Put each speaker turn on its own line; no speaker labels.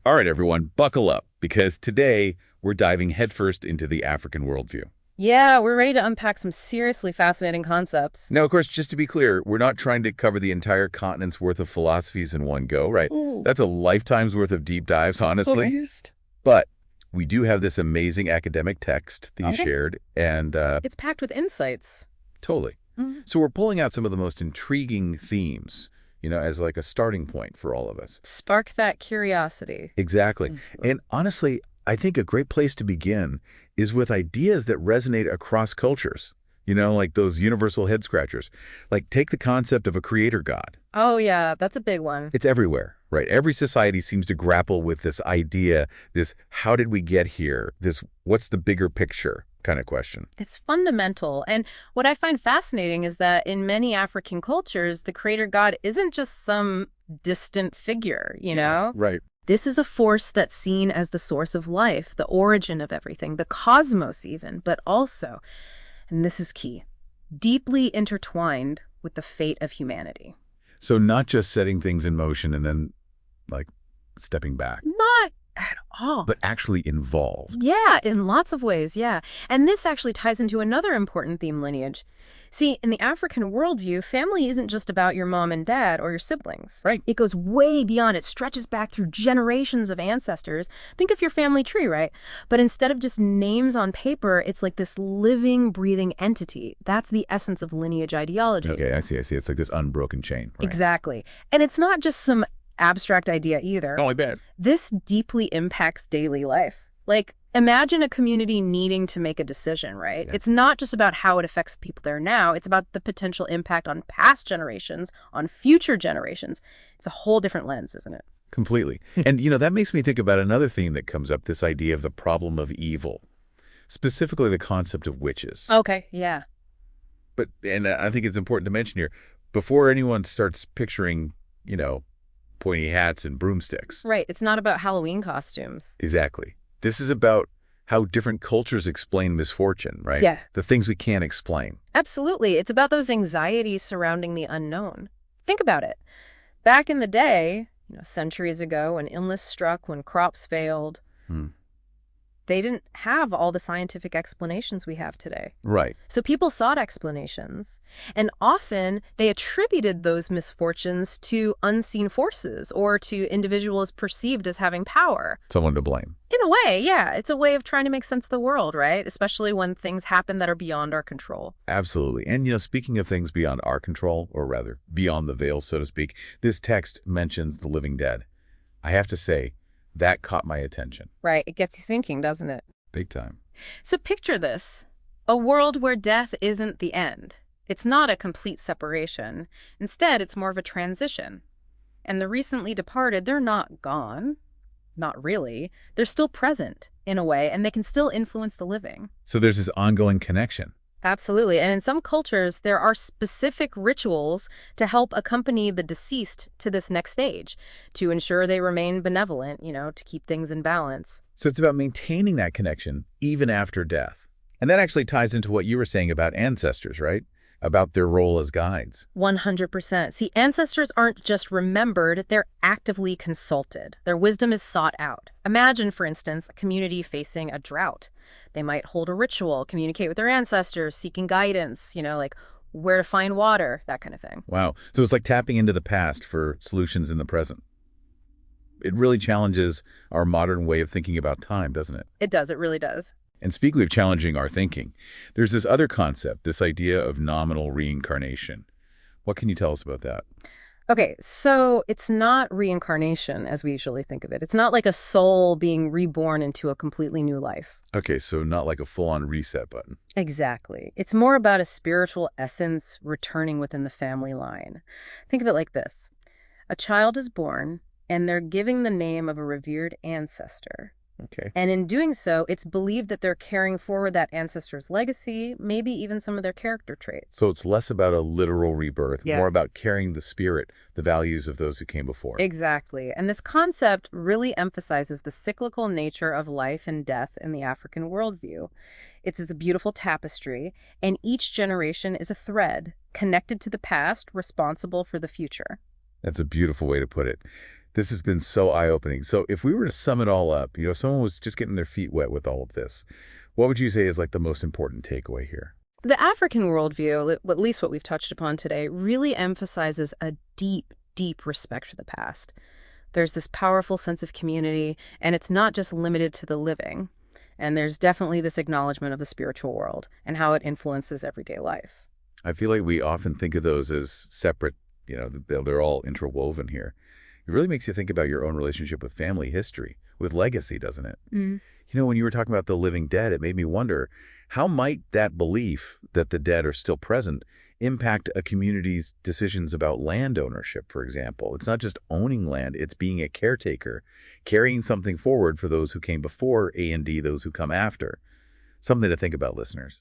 All right, everyone, buckle up, because today we're diving headfirst into the African worldview.
Yeah, we're ready to unpack some seriously fascinating concepts.
Now, of course, just to be clear, we're not trying to cover the entire continent's worth of philosophies in one go, right?
Ooh,
That's a lifetime's worth of deep dives, honestly.
Tourist.
But we do have this amazing academic text that you
Okay.
shared, and
It's packed with insights.
totally.
Mhm.
So we're pulling out some of the most intriguing themes, as like a starting point for all of us.
Spark that curiosity.
Exactly.
Mhm.
And honestly, I think a great place to begin is with ideas that resonate across cultures, like those universal head scratchers. Like, take the concept of a creator god.
Oh, yeah, that's a big one.
It's everywhere, right? Every society seems to grapple with this idea, this how did we get here, this what's the bigger picture kind of question.
It's fundamental. And what I find fascinating is that in many African cultures, the creator god isn't just some distant figure, you know?
Right.
This is a force that's seen as the source of life, the origin of everything, the cosmos even, but also, and this is key, deeply intertwined with the fate of humanity.
So not just setting things in motion and then, like, stepping back,
Not at all.
but actually involved.
Yeah, in lots of ways, yeah. And this actually ties into another important theme, lineage. See, in the African worldview, family isn't just about your mom and dad or your siblings.
Right.
It goes way beyond. It stretches back through generations of ancestors. Think of your family tree, right? But instead of just names on paper, it's like this living, breathing entity. That's the essence of lineage ideology.
Okay, I see. It's like this unbroken chain, right?
Exactly. And it's not just some abstract idea either.
Only bad.
This deeply impacts daily life. Like, imagine a community needing to make a decision, right?
Yeah.
It's not just about how it affects the people there now. It's about the potential impact on past generations, on future generations. It's a whole different lens, isn't it?
Completely. And, that makes me think about another theme that comes up, this idea of the problem of evil, specifically the concept of witches.
Okay, yeah.
And I think it's important to mention here, before anyone starts picturing, pointy hats and broomsticks.
Right. It's not about Halloween costumes.
Exactly. This is about how different cultures explain misfortune, right?
Yeah.
The things we can't explain.
Absolutely. It's about those anxieties surrounding the unknown. Think about it. Back in the day, centuries ago, when illness struck, when crops failed,
Hmm.
they didn't have all the scientific explanations we have today.
Right.
So people sought explanations, and often they attributed those misfortunes to unseen forces or to individuals perceived as having power.
Someone to blame.
In a way, yeah, it's a way of trying to make sense of the world, right? Especially when things happen that are beyond our control.
Absolutely. And, speaking of things beyond our control, or rather, beyond the veil, so to speak, this text mentions the living dead. I have to say, that caught my attention.
Right, it gets you thinking, doesn't it?
Big time.
So picture this, a world where death isn't the end. It's not a complete separation. Instead, it's more of a transition. And the recently departed, they're not gone. Not really. They're still present, in a way, and they can still influence the living.
So there's this ongoing connection.
Absolutely. And in some cultures, there are specific rituals to help accompany the deceased to this next stage, to ensure they remain benevolent, to keep things in balance.
So it's about maintaining that connection even after death. And that actually ties into what you were saying about ancestors, right? About their role as guides.
100%. See, ancestors aren't just remembered, they're actively consulted. Their wisdom is sought out. Imagine, for instance, a community facing a drought. They might hold a ritual, communicate with their ancestors, seeking guidance, like where to find water, that kind of thing.
Wow. So it's like tapping into the past for solutions in the present. It really challenges our modern way of thinking about time, doesn't it?
It does, it really does.
And speaking of challenging our thinking, there's this other concept, this idea of nominal reincarnation. What can you tell us about that?
Okay, so it's not reincarnation as we usually think of it. It's not like a soul being reborn into a completely new life.
Okay, so not like a full-on reset button.
Exactly. It's more about a spiritual essence returning within the family line. Think of it like this. A child is born, and they're giving the name of a revered ancestor.
Okay.
And in doing so, it's believed that they're carrying forward that ancestor's legacy, maybe even some of their character traits.
So it's less about a literal rebirth,
Yeah.
more about carrying the spirit, the values of those who came before.
Exactly. And this concept really emphasizes the cyclical nature of life and death in the African worldview. It's as a beautiful tapestry, and each generation is a thread connected to the past, responsible for the future.
That's a beautiful way to put it. This has been so eye-opening. So if we were to sum it all up, if someone was just getting their feet wet with all of this, what would you say is like the most important takeaway here?
The African worldview, at least what we've touched upon today, really emphasizes a deep, deep respect for the past. There's this powerful sense of community, and it's not just limited to the living. And there's definitely this acknowledgement of the spiritual world and how it influences everyday life.
I feel like we often think of those as separate, they're all interwoven here. It really makes you think about your own relationship with family history, with legacy, doesn't it?
Mm.
When you were talking about the living dead, it made me wonder, how might that belief that the dead are still present impact a community's decisions about land ownership, for example? It's not just owning land, it's being a caretaker, carrying something forward for those who came before A and D, those who come after. Something to think about, listeners.